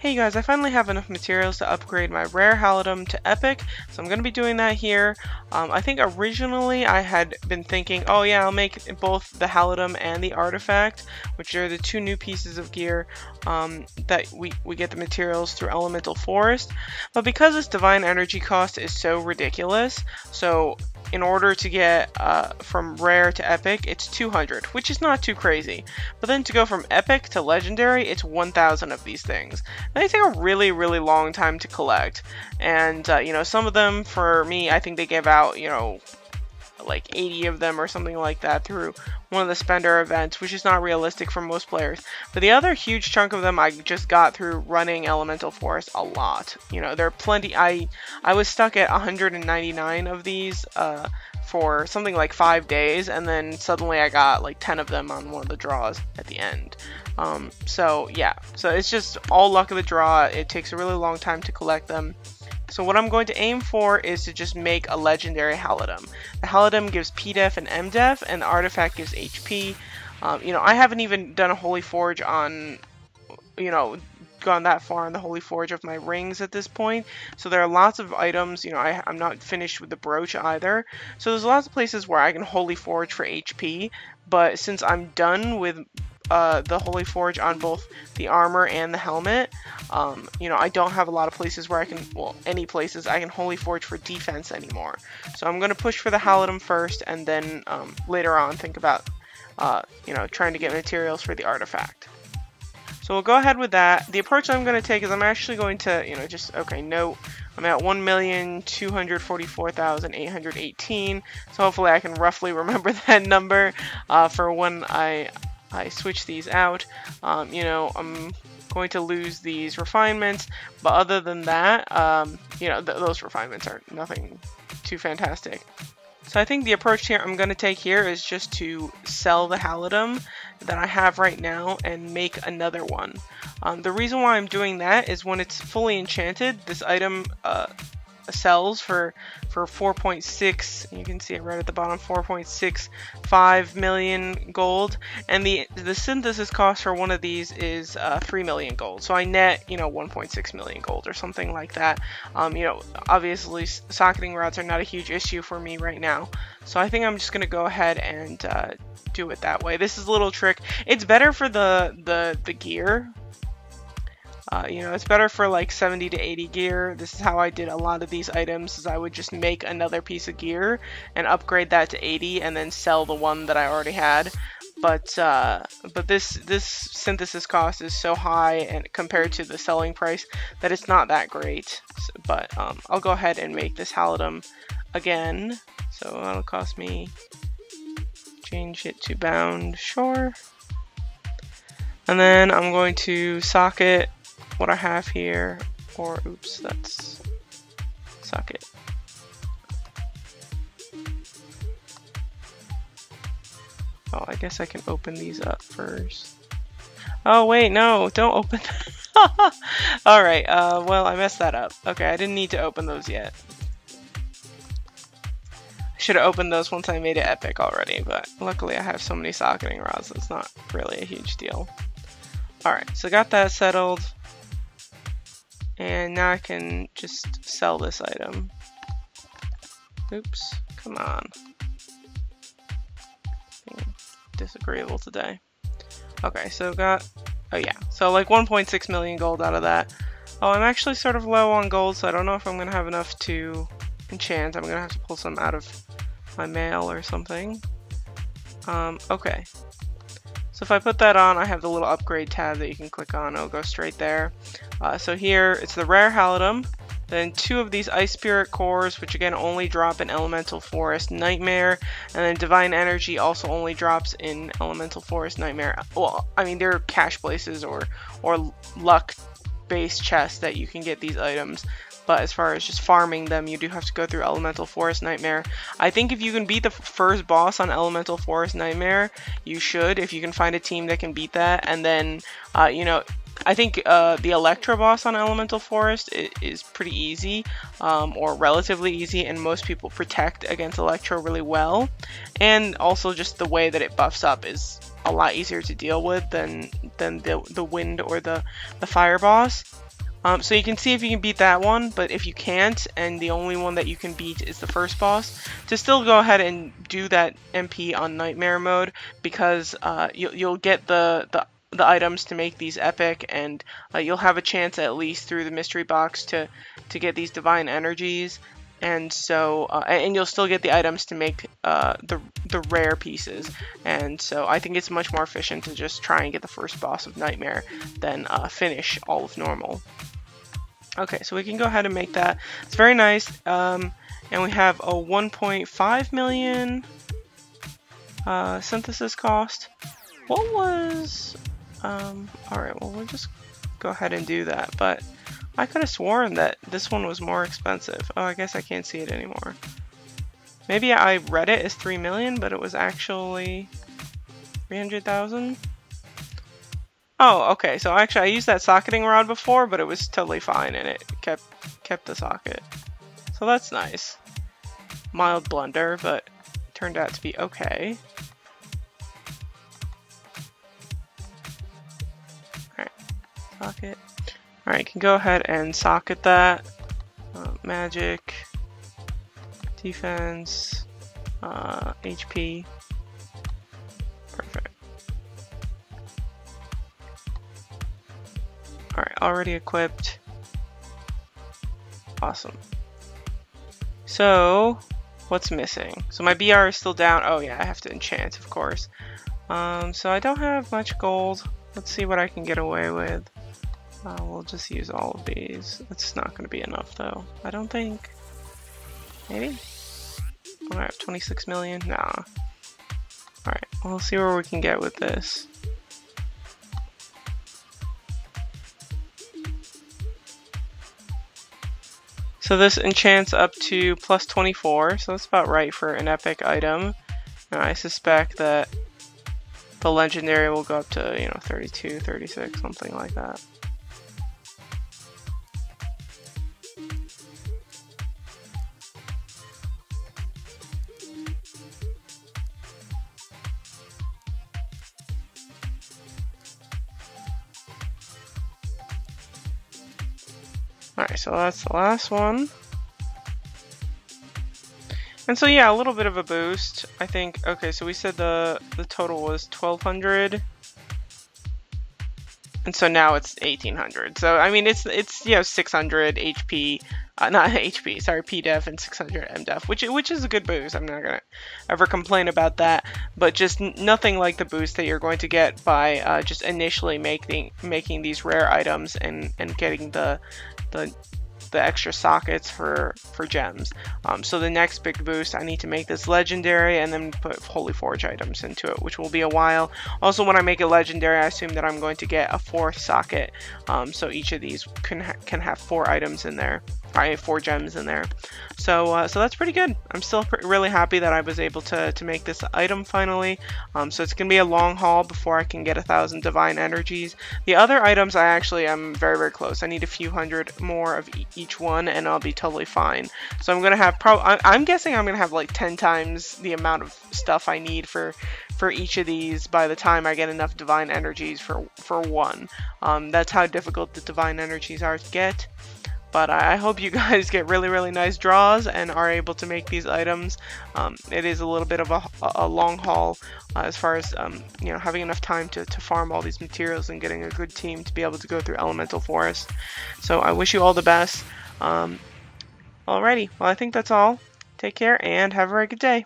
Hey guys, I finally have enough materials to upgrade my rare Halidom to epic, so I'm going to be doing that here. I think originally I had been thinking, oh yeah, I'll make both the Halidom and the artifact, which are the two new pieces of gear that we get the materials through elemental forest. But because this divine energy cost is so ridiculous, so in order to get from rare to epic, it's 200, which is not too crazy. But then to go from epic to legendary, it's 1,000 of these things. They take a really long time to collect. And, you know, some of them, for me, I think they give out, you know, like 80 of them or something like that through one of the spender events, which is not realistic for most players. But the other huge chunk of them I just got through running elemental forest a lot. You know, there are plenty. I was stuck at 199 of these for something like 5 days, and then suddenly I got like 10 of them on one of the draws at the end. So yeah, so it's just all luck of the draw. It takes a really long time to collect them. So what I'm going to aim for is to just make a legendary Halidom. The Halidom gives PDEF and MDEF, and the artifact gives HP. You know, I haven't even done a Holy Forge on, you know, gone that far on the Holy Forge of my rings at this point. So there are lots of items. You know, I'm not finished with the brooch either. So there's lots of places where I can Holy Forge for HP. But since I'm done with the Holy Forge on both the armor and the helmet, you know, I don't have a lot of places where I can, well, any places I can Holy Forge for defense anymore. So I'm going to push for the Halidom first, and then later on think about, you know, trying to get materials for the artifact. So we'll go ahead with that. The approach I'm going to take is I'm actually going to, you know, just, okay, note, I'm at 1,244,818, so hopefully I can roughly remember that number for when I switch these out. You know, I'm going to lose these refinements, but other than that, you know, those refinements are nothing too fantastic. So I think the approach here I'm going to take here is just to sell the Halidom that I have right now and make another one. The reason why I'm doing that is when it's fully enchanted, this item sells for 4.6, you can see it right at the bottom, 4.65 million gold, and the synthesis cost for one of these is 3 million gold. So I net, you know, 1.6 million gold or something like that. You know, obviously socketing rods are not a huge issue for me right now, so I think I'm just gonna go ahead and do it that way. This is a little trick. It's better for the gear. You know, it's better for like 70 to 80 gear. This is how I did a lot of these items, is I would just make another piece of gear and upgrade that to 80 and then sell the one that I already had. But this synthesis cost is so high and compared to the selling price that it's not that great. So, but I'll go ahead and make this Halidom again. So that'll cost me, change it to bound, sure. And then I'm going to socket what I have here, or oops, that's socket. Oh, I guess I can open these up first. Oh wait, no, don't open them. Alright, well, I messed that up. Okay, I didn't need to open those yet. I should have opened those once I made it epic already, but luckily I have so many socketing rods, so it's not really a huge deal. Alright, so got that settled. And now I can just sell this item. Oops, come on. Being disagreeable today. Okay, so got, oh yeah, so like 1.6 million gold out of that. Oh, I'm actually sort of low on gold, so I don't know if I'm going to have enough to enchant. I'm going to have to pull some out of my mail or something. Okay. So if I put that on, I have the little upgrade tab that you can click on. It'll go straight there. So here, it's the rare Halidom, then 2 of these Ice Spirit cores, which again only drop in Elemental Forest Nightmare, and then Divine Energy also only drops in Elemental Forest Nightmare. Well, I mean, there are cash places or luck-based chests that you can get these items. But as far as just farming them, you do have to go through Elemental Forest Nightmare. I think if you can beat the first boss on Elemental Forest Nightmare, you should, if you can find a team that can beat that. And then, you know, I think the Electro boss on Elemental Forest is pretty easy, or relatively easy, and most people protect against Electro really well. And also just the way that it buffs up is a lot easier to deal with than the wind or the fire boss. So you can see if you can beat that one, but if you can't, and the only one that you can beat is the first boss, to still go ahead and do that MP on Nightmare mode, because you'll get the items to make these epic, and you'll have a chance at least through the mystery box to get these divine energies, and so and you'll still get the items to make the rare pieces, and so I think it's much more efficient to just try and get the first boss of Nightmare than finish all of normal. Okay, so we can go ahead and make that. It's very nice, and we have a 1.5 million synthesis cost. What was alright, well, we'll just go ahead and do that, but I could have sworn that this one was more expensive. Oh, I guess I can't see it anymore. Maybe I read it as 3 million, but it was actually 300,000. Oh, okay, so actually I used that socketing rod before, but it was totally fine and it kept the socket. So that's nice. Mild blunder, but turned out to be okay. Alright, socket. Alright, can go ahead and socket that. Magic, defense, HP. Perfect. Alright, already equipped. Awesome. So, what's missing? So my BR is still down. Oh yeah, I have to enchant, of course. So I don't have much gold. Let's see what I can get away with. We'll just use all of these. It's not going to be enough though, I don't think. Maybe? Alright, 26 million? Nah. Alright, we'll see where we can get with this. So this enchants up to plus 24, so that's about right for an epic item. Now I suspect that the legendary will go up to, you know, 32, 36, something like that. Alright, so that's the last one. And so yeah, a little bit of a boost. I think, okay, so we said the total was 1200. And so now it's 1800. So I mean it's you know 600 HP, not HP, sorry, PDef and 600 MDef, which is a good boost. I'm not gonna ever complain about that, but just nothing like the boost that you're going to get by just initially making these rare items and getting the extra sockets for gems. So the next big boost, I need to make this legendary and then put Holy Forge items into it, which will be a while. Also, when I make it legendary, I assume that I'm going to get a 4th socket. So each of these can have 4 items in there. I have 4 gems in there. So so that's pretty good. I'm still really happy that I was able to make this item finally. So it's gonna be a long haul before I can get 1,000 divine energies. The other items I actually am very, very close. I need a few hundred more of each one and I'll be totally fine. So I'm gonna have I'm guessing I'm gonna have like 10 times the amount of stuff I need for each of these by the time I get enough divine energies for one. That's how difficult the divine energies are to get. But I hope you guys get really, really nice draws and are able to make these items. It is a little bit of a long haul as far as you know, having enough time to farm all these materials and getting a good team to be able to go through Elemental Forest. So I wish you all the best. Alrighty, well I think that's all. Take care and have a very good day.